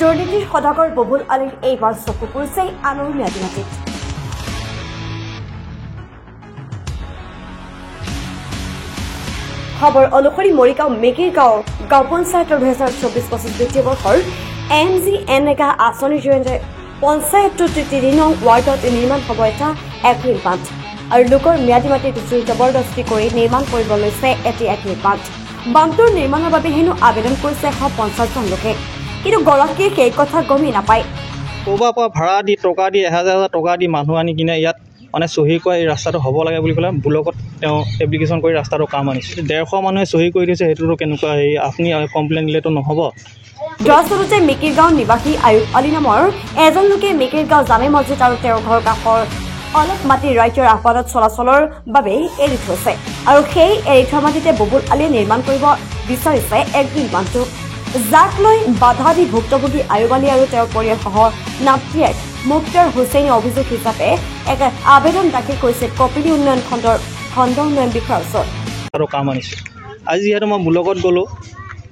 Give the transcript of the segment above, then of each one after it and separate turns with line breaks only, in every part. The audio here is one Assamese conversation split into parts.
দুৰ্নীতিৰ সদাগৰ ববুল আলীৰ এইবাৰ চকু পৰিছে আনৰ ম্যাদী মাটিত। খবৰ অনুসৰি মৰিগাঁও মেকিৰগাঁও গাঁও পঞ্চায়তৰ 2024-25 বিত্তীয় বৰ্ষৰ MGNREGA আঁচনিৰ জৰিয়তে পঞ্চায়তটোৰ 3 নং ৱাৰ্ডত নিৰ্মাণ হ'ব এটা একুইল বান্ধ আৰু লোকৰ ম্যাদী মাটিত জুই জবৰদস্তি কৰি নিৰ্মাণ কৰিব লৈছে এটি একুইল বান্ধ। বান্ধটোৰ নিৰ্মাণৰ বাবে হেনো আবেদন কৰিছে 150জন লোকে, কিন্তু গৰাকীয়ে সেই কথা গমেই নাপায়।
ক'ৰবাৰ পৰা ভাড়া দি টকা দি 1000 টকা দি মানুহ আনি কিনে ইয়াত মানে চহী কৰা এই ৰাস্তাটো হ'ব লাগে বুলি ক'লে ব্লকত তেওঁ এপ্লিকেশ্যন কৰি ৰাস্তাটো কাম আনিছে। 150 মানুহে চহী কৰি দিছে, সেইটোতো কেনেকুৱা হেৰি আপুনি কমপ্লেইন দিলেতো নহ'ব।
দৰাচলতে মেকিৰগাঁও নিবাসী আয়ুব আলী নামৰ এজন লোকে মেকিৰগাঁও জামে মছজিদ আৰু তেওঁৰ ঘৰ কাষৰ অলপ মাটি ৰাজ্যৰ আহ্বানত চলাচলৰ বাবে এৰি থৈছে আৰু সেই এৰি থোৱা মাটিতে ববুল আলীয়ে নিৰ্মাণ কৰিব বিচাৰিছে একুইল বান্ধটো, যাক লৈ বাধা দি ভুক্তভোগী আয়ুব আলী আৰু তেওঁৰ পৰিয়ালসহ নাপতিয়াক মুক্তাৰ হুছেইনে অভিযোগ হিচাপে এক আবেদন দাখিল কৰিছে কপিলী উন্নয়ন খণ্ডৰ খণ্ড উন্নয়ন বিষয়াৰ ওচৰত।
কাম আনিছে আজি যিহেতু মই ব্লকত গ'লোঁ,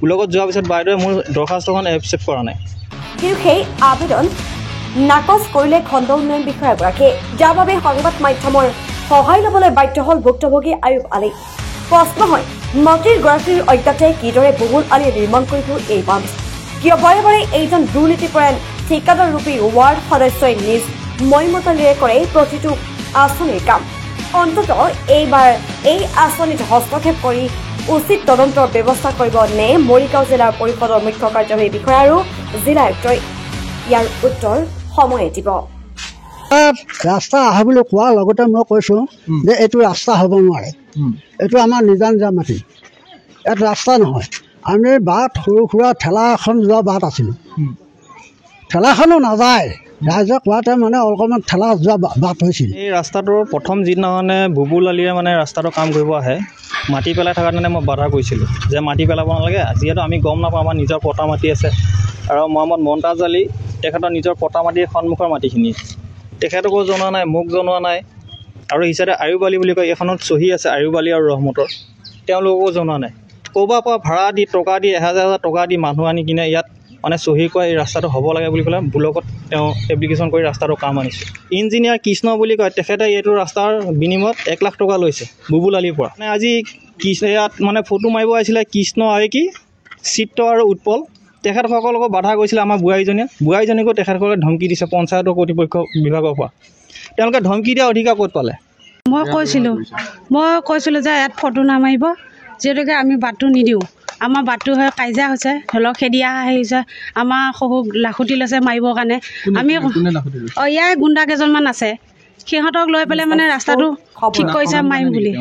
ব্লকত যোৱাৰ পিছত বাইদেৱে মোৰ দৰখাস্তখন একচেপ্ট কৰা নাই,
কিন্তু সেই আবেদন নাকচ কৰিলে খণ্ড উন্নয়ন বিষয়াগৰাকীয়ে, যাৰ বাবে সংবাদ মাধ্যমৰ সহায় ল'বলৈ বাধ্য হ'ল ভুক্তভোগী আয়ুব আলী। প্ৰশ্ন হয়, মাটিৰ গৰাকীৰ অজ্ঞাতে কিদৰে ববুল আলীয়ে নিৰ্মাণ কৰিব এই বান্ধ? কিয় বাৰে বাৰে এইজন দুৰ্নীতিপৰায়ণ ঠিকাদাৰ ৰূপী ৱাৰ্ড সদস্যই নিজ মইমতালিৰে কৰে প্ৰতিটো আঁচনিৰ কাম? অন্ততঃ এইবাৰ এই আঁচনিত হস্তক্ষেপ কৰি উচিত তদন্তৰ ব্যৱস্থা কৰিব নে মৰিগাঁও জিলা পৰিষদৰ মুখ্য কাৰ্যবাহী বিষয়া আৰু জিলা আয়ুক্তই? ইয়াৰ উত্তৰ সময়ে দিব।
ৰাস্তা আহা বুলি কোৱাৰ লগতে মই কৈছোঁ যে এইটো ৰাস্তা হ'ব নোৱাৰে, এইটো আমাৰ নিজা নিজা মাটি, ইয়াত ৰাস্তা নহয়। আমি বাট সৰু সুৰা ঠেলা এখন যোৱা বাট আছিলোঁ, ঠেলাখনো নাযায়, ৰাইজে কোৱাতে মানে অকণমান ঠেলা যোৱা বাট হৈছিল।
এই ৰাস্তাটোৰ প্ৰথম যিদিনাখনে ববুল আলীয়ে মানে ৰাস্তাটো কাম কৰিব আহে, মাটি পেলাই থকাৰ কাৰণে মই বাধা কৰিছিলোঁ যে মাটি পেলাব নালাগে, যিহেতু আমি গম নাপাওঁ আমাৰ নিজৰ পটা মাটি আছে আৰু মহম্মদ মন্তাজ আলী তেখেতৰ নিজৰ পটা মাটিৰ সন্মুখৰ মাটিখিনি তেখেতকো জনোৱা নাই, মোক জনোৱা নাই, আৰু হিচাপে আয়ুব আলী বুলি কয় এইখনত চহী আছে আয়ুব আলী আৰু ৰহমতৰ, তেওঁলোককো জনোৱা নাই। ক'ৰবাৰ পৰা ভাড়া দি টকা দি 1000 টকা দি মানুহ আনি কিনে ইয়াত মানে চহী কৰা এই ৰাস্তাটো হ'ব লাগে বুলি ক'লে ব্লকত তেওঁ এপ্লিকেশ্যন কৰি ৰাস্তাটো কাম আনিছে। ইঞ্জিনিয়াৰ কৃষ্ণ বুলি কয়, তেখেতে এইটো ৰাস্তাৰ বিনিময়ত 1 লাখ টকা লৈছে ববুল আলীৰ পৰা। মানে আজি ইয়াত মানে ফটো মাৰিব আহিছিলে কৃষ্ণ আৰু কি চিত্ৰ আৰু উৎপল, তেখেতসকলকো বাধা কৰিছিলে আমাৰ বোৱাৰীজনীকো তেখেতসকলে ধমকি দিছে পঞ্চায়তৰ কৰ্তৃপক্ষ বিভাগৰ পৰা। তেওঁলোকে ধমকি দিয়া অধিকাৰ ক'ত পালে?
মই কৈছিলোঁ যে ইয়াত ফটো নামাৰিব, যিহেতুকে আমি বাটটো নিদিওঁ, আমাৰ বাটটো হৈ কাজিয়া হৈছে, ধৰক খেদি অহা হৈছে, আমাৰ শহুক লাখুটি লৈছে মাৰিবৰ কাৰণে। আমি ইয়াৰ গুণ্ডা কেইজনমান আছে, সিহঁতক লৈ পেলাই মানে ৰাস্তাটো ঠিক কৰিছে মাৰিম বুলি।